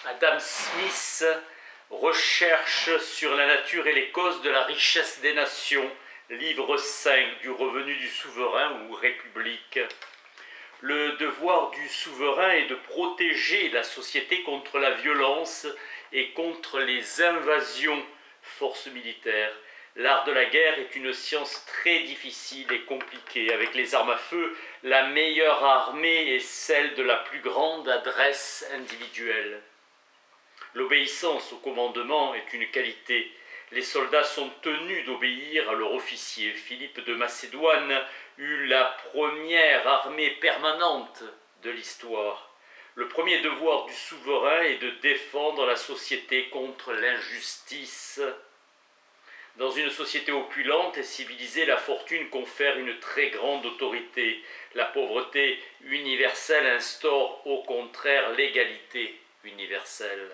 Adam Smith, Recherche sur la nature et les causes de la richesse des nations, livre 5 du revenu du souverain ou République. Le devoir du souverain est de protéger la société contre la violence et contre les invasions, forces militaires. L'art de la guerre est une science très difficile et compliquée. Avec les armes à feu, la meilleure armée est celle de la plus grande adresse individuelle. L'obéissance au commandement est une qualité. Les soldats sont tenus d'obéir à leur officier. Philippe de Macédoine eut la première armée permanente de l'histoire. Le premier devoir du souverain est de défendre la société contre l'injustice. Dans une société opulente et civilisée, la fortune confère une très grande autorité. La pauvreté universelle instaure au contraire l'égalité universelle.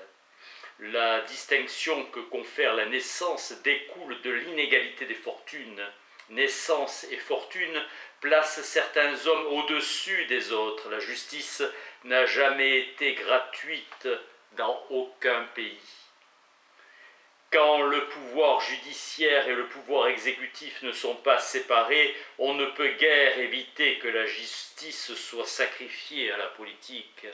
La distinction que confère la naissance découle de l'inégalité des fortunes. Naissance et fortune placent certains hommes au-dessus des autres. La justice n'a jamais été gratuite dans aucun pays. Quand le pouvoir judiciaire et le pouvoir exécutif ne sont pas séparés, on ne peut guère éviter que la justice soit sacrifiée à la politique.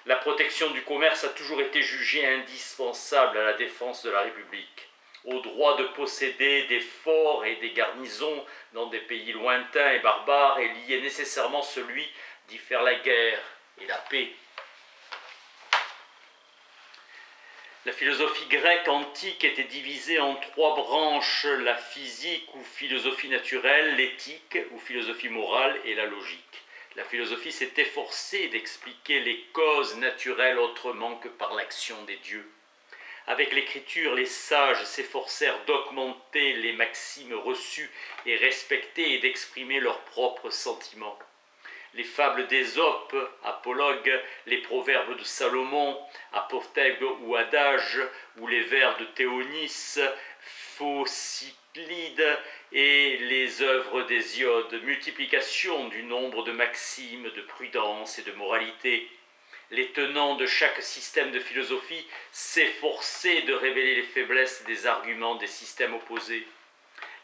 La protection du commerce a toujours été jugée indispensable à la défense de la République. Au droit de posséder des forts et des garnisons dans des pays lointains et barbares est lié nécessairement celui d'y faire la guerre et la paix. La philosophie grecque antique était divisée en trois branches, la physique ou philosophie naturelle, l'éthique ou philosophie morale et la logique. La philosophie s'est efforcée d'expliquer les causes naturelles autrement que par l'action des dieux. Avec l'écriture, les sages s'efforcèrent d'augmenter les maximes reçues et respectées et d'exprimer leurs propres sentiments. Les fables d'Ésope, apologue, les proverbes de Salomon, apothègue ou adage, ou les vers de Théonis, Phocylide et les œuvres d'Hésiode, multiplication du nombre de maximes, de prudence et de moralité. Les tenants de chaque système de philosophie s'efforçaient de révéler les faiblesses des arguments des systèmes opposés.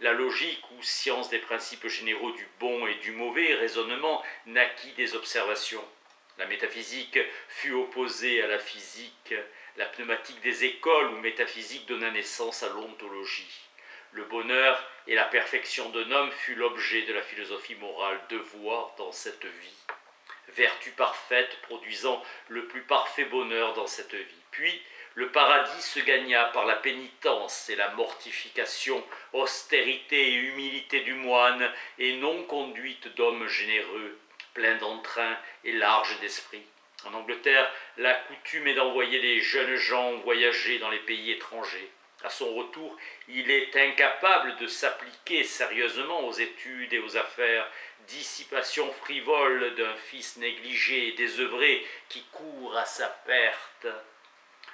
La logique, ou science des principes généraux du bon et du mauvais raisonnement, naquit des observations. La métaphysique fut opposée à la physique. La pneumatique des écoles ou métaphysique donna naissance à l'ontologie. Le bonheur et la perfection d'un homme fut l'objet de la philosophie morale, devoir dans cette vie. Vertu parfaite produisant le plus parfait bonheur dans cette vie. Puis, le paradis se gagna par la pénitence et la mortification, austérité et humilité du moine, et non conduite d'homme généreux, plein d'entrain et large d'esprit. En Angleterre, la coutume est d'envoyer les jeunes gens voyager dans les pays étrangers. À son retour, il est incapable de s'appliquer sérieusement aux études et aux affaires, dissipation frivole d'un fils négligé et désœuvré qui court à sa perte.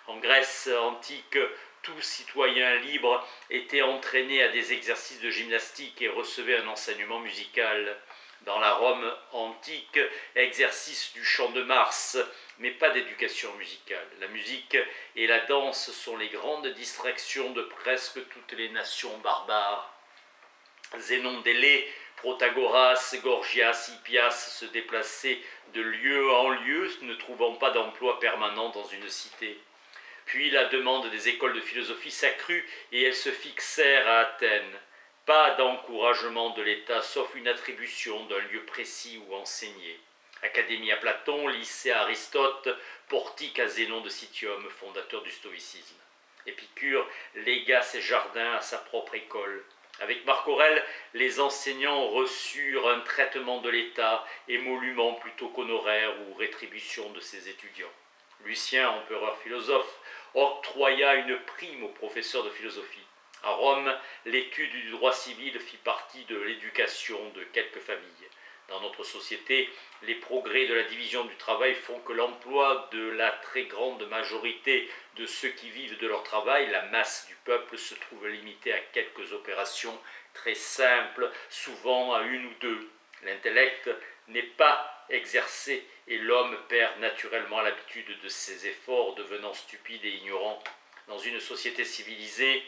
En Grèce antique, tout citoyen libre était entraîné à des exercices de gymnastique et recevait un enseignement musical. Dans la Rome antique, exercice du chant de Mars, mais pas d'éducation musicale. La musique et la danse sont les grandes distractions de presque toutes les nations barbares. Zénon d'Élée, Protagoras, Gorgias, Hippias se déplaçaient de lieu en lieu, ne trouvant pas d'emploi permanent dans une cité. Puis la demande des écoles de philosophie s'accrut et elles se fixèrent à Athènes. Pas d'encouragement de l'État, sauf une attribution d'un lieu précis où enseigner. Académie à Platon, lycée à Aristote, portique à Zénon de Citium, fondateur du stoïcisme. Épicure légua ses jardins à sa propre école. Avec Marc Aurèle, les enseignants reçurent un traitement de l'État, émolument plutôt qu'honoraire ou rétribution de ses étudiants. Lucien, empereur philosophe, octroya une prime aux professeurs de philosophie. À Rome, l'étude du droit civil fit partie de l'éducation de quelques familles. Dans notre société, les progrès de la division du travail font que l'emploi de la très grande majorité de ceux qui vivent de leur travail, la masse du peuple, se trouve limité à quelques opérations très simples, souvent à une ou deux. L'intellect n'est pas exercer et l'homme perd naturellement l'habitude de ses efforts, devenant stupide et ignorant. Dans une société civilisée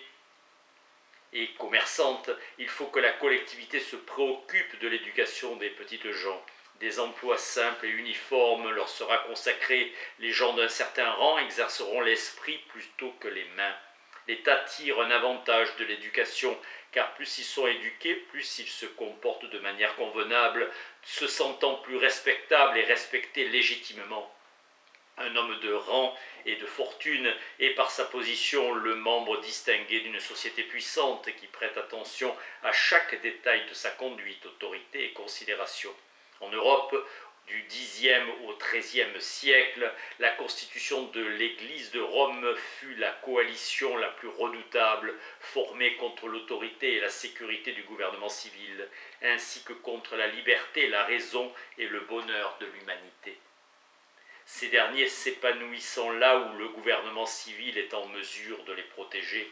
et commerçante, il faut que la collectivité se préoccupe de l'éducation des petites gens. Des emplois simples et uniformes leur sera consacré. Les gens d'un certain rang exerceront l'esprit plutôt que les mains. L'État tire un avantage de l'éducation, car plus ils sont éduqués, plus ils se comportent de manière convenable, se sentant plus respectables et respectés légitimement. Un homme de rang et de fortune est par sa position le membre distingué d'une société puissante qui prête attention à chaque détail de sa conduite, autorité et considération. En Europe, du Xe au XIIIe siècle, la constitution de l'Église de Rome fut la coalition la plus redoutable, formée contre l'autorité et la sécurité du gouvernement civil, ainsi que contre la liberté, la raison et le bonheur de l'humanité. Ces derniers s'épanouissant là où le gouvernement civil est en mesure de les protéger.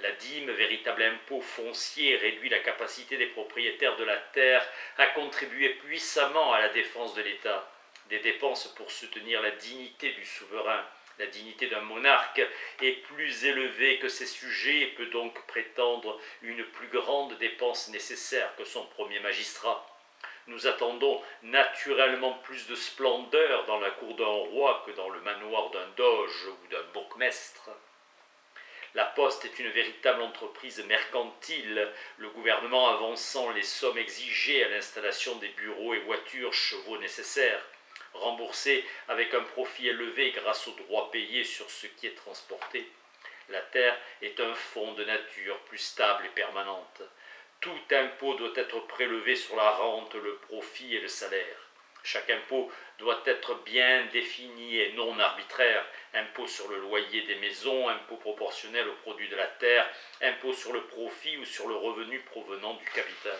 La dîme, véritable impôt foncier, réduit la capacité des propriétaires de la terre à contribuer puissamment à la défense de l'État. Des dépenses pour soutenir la dignité du souverain, la dignité d'un monarque, est plus élevée que ses sujets et peut donc prétendre une plus grande dépense nécessaire que son premier magistrat. Nous attendons naturellement plus de splendeur dans la cour d'un roi que dans le manoir d'un doge ou d'un bourgmestre. La poste est une véritable entreprise mercantile, le gouvernement avançant les sommes exigées à l'installation des bureaux et voitures, chevaux nécessaires, remboursés avec un profit élevé grâce aux droits payés sur ce qui est transporté. La terre est un fonds de nature plus stable et permanente. Tout impôt doit être prélevé sur la rente, le profit et le salaire. Chaque impôt doit être bien défini et non arbitraire. Impôt sur le loyer des maisons, impôt proportionnel au produit de la terre, impôt sur le profit ou sur le revenu provenant du capital.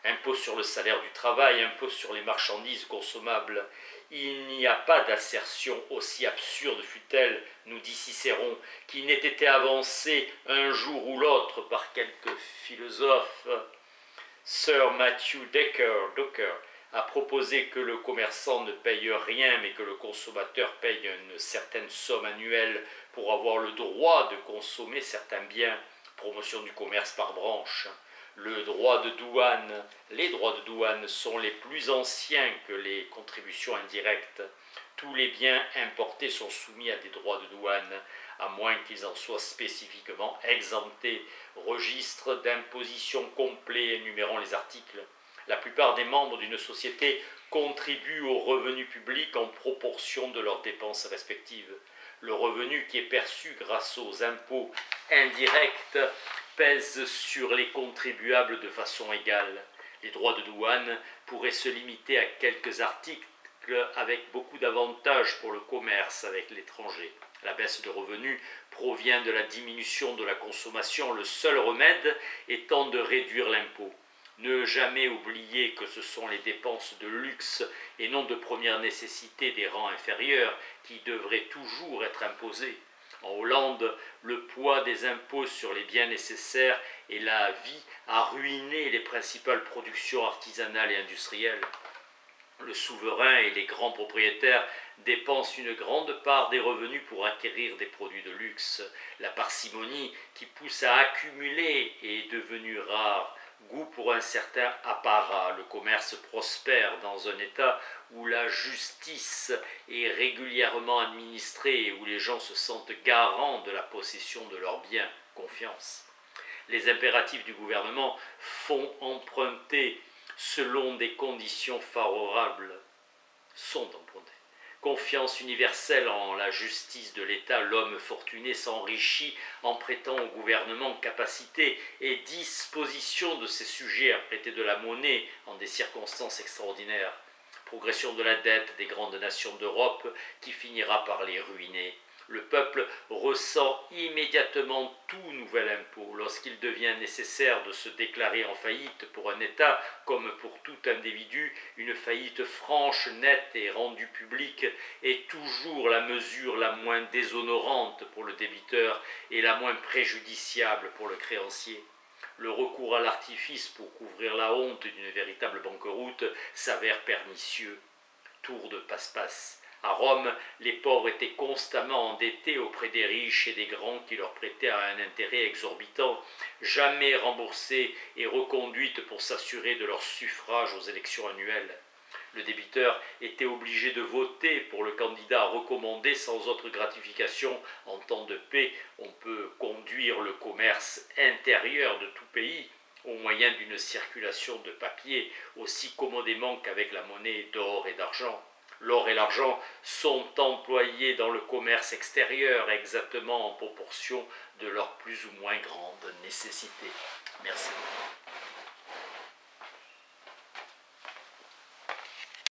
Impôt sur le salaire du travail, impôt sur les marchandises consommables. Il n'y a pas d'assertion, aussi absurde fût-elle, nous dit Cicéron, qui n'ait été avancée un jour ou l'autre par quelques philosophes. Sir Matthew Docker a proposé que le commerçant ne paye rien, mais que le consommateur paye une certaine somme annuelle pour avoir le droit de consommer certains biens. Promotion du commerce par branche. Les droits de douane sont les plus anciens que les contributions indirectes. Tous les biens importés sont soumis à des droits de douane, à moins qu'ils en soient spécifiquement exemptés. Registre d'imposition complet énumérant les articles. La plupart des membres d'une société contribuent au revenu public en proportion de leurs dépenses respectives. Le revenu qui est perçu grâce aux impôts indirects pèse sur les contribuables de façon égale. Les droits de douane pourraient se limiter à quelques articles avec beaucoup d'avantages pour le commerce avec l'étranger. La baisse de revenus provient de la diminution de la consommation, le seul remède étant de réduire l'impôt. Ne jamais oublier que ce sont les dépenses de luxe et non de première nécessité des rangs inférieurs qui devraient toujours être imposées. En Hollande, le poids des impôts sur les biens nécessaires et la vie a ruiné les principales productions artisanales et industrielles. Le souverain et les grands propriétaires dépensent une grande part des revenus pour acquérir des produits de luxe. La parcimonie qui pousse à accumuler est devenue rare. Goût pour un certain apparat. Le commerce prospère dans un état où la justice est régulièrement administrée et où les gens se sentent garants de la possession de leurs biens. Confiance. Les impératifs du gouvernement font emprunter selon des conditions favorables, sont empruntés. Confiance universelle en la justice de l'État, l'homme fortuné s'enrichit en prêtant au gouvernement capacité et disposition de ses sujets à prêter de la monnaie en des circonstances extraordinaires. Progression de la dette des grandes nations d'Europe qui finira par les ruiner. Le peuple ressent immédiatement tout nouvel impôt lorsqu'il devient nécessaire de se déclarer en faillite pour un État comme pour tout individu. Une faillite franche, nette et rendue publique est toujours la mesure la moins déshonorante pour le débiteur et la moins préjudiciable pour le créancier. Le recours à l'artifice pour couvrir la honte d'une véritable banqueroute s'avère pernicieux. Tour de passe-passe. À Rome, les pauvres étaient constamment endettés auprès des riches et des grands qui leur prêtaient à un intérêt exorbitant, jamais remboursés et reconduites pour s'assurer de leur suffrage aux élections annuelles. Le débiteur était obligé de voter pour le candidat recommandé sans autre gratification. En temps de paix, on peut conduire le commerce intérieur de tout pays au moyen d'une circulation de papier aussi commodément qu'avec la monnaie d'or et d'argent. L'or et l'argent sont employés dans le commerce extérieur exactement en proportion de leur plus ou moins grande nécessité. Merci.